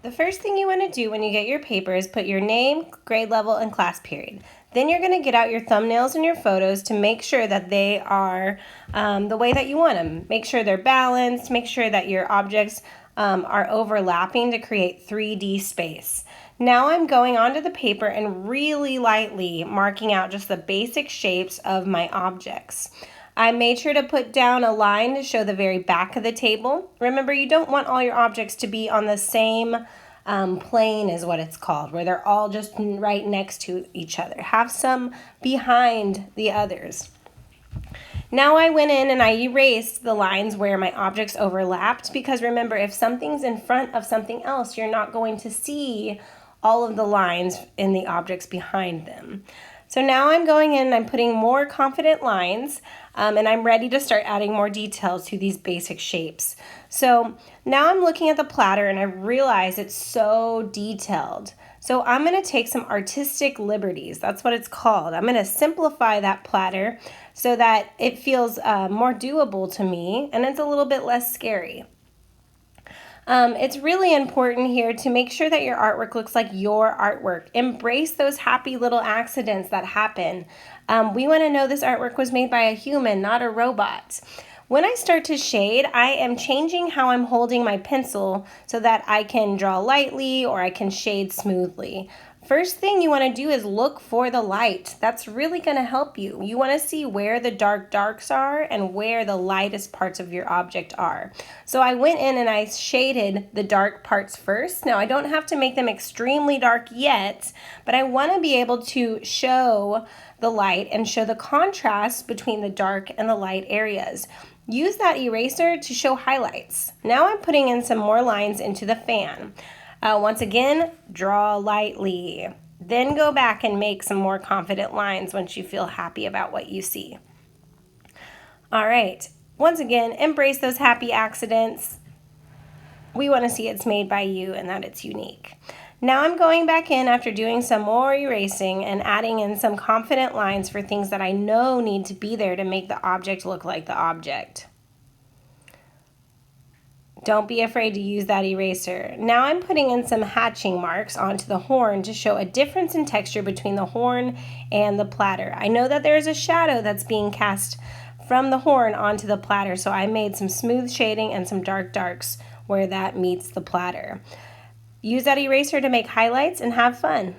The first thing you want to do when you get your paper is put your name, grade level, and class period. Then you're going to get out your thumbnails and your photos to make sure that they are the way that you want them. Make sure they're balanced, make sure that your objects are overlapping to create 3D space. Now I'm going onto the paper and really lightly marking out just the basic shapes of my objects. I made sure to put down a line to show the very back of the table. Remember, you don't want all your objects to be on the same plane is what it's called, where they're all just right next to each other. Have some behind the others. Now I went in and I erased the lines where my objects overlapped, because remember, if something's in front of something else, you're not going to see all of the lines in the objects behind them. So now I'm going in and I'm putting more confident lines, and I'm ready to start adding more details to these basic shapes. So now I'm looking at the platter and I realize it's so detailed. So I'm going to take some artistic liberties. That's what it's called. I'm going to simplify that platter so that it feels more doable to me and it's a little bit less scary. It's really important here to make sure that your artwork looks like your artwork. Embrace those happy little accidents that happen. We want to know this artwork was made by a human, not a robot. When I start to shade, I am changing how I'm holding my pencil so that I can draw lightly or I can shade smoothly. First thing you want to do is look for the light. That's really going to help you. You want to see where the darks are and where the lightest parts of your object are. So I went in and I shaded the dark parts first. Now I don't have to make them extremely dark yet, but I want to be able to show the light and show the contrast between the dark and the light areas. Use that eraser to show highlights. Now I'm putting in some more lines into the fan. Once again, draw lightly. Then go back and make some more confident lines once you feel happy about what you see. All right, once again, embrace those happy accidents. We want to see it's made by you and that it's unique. Now I'm going back in after doing some more erasing and adding in some confident lines for things that I know need to be there to make the object look like the object. Don't be afraid to use that eraser. Now I'm putting in some hatching marks onto the horn to show a difference in texture between the horn and the platter. I know that there's a shadow that's being cast from the horn onto the platter, so I made some smooth shading and some darks where that meets the platter. Use that eraser to make highlights and have fun.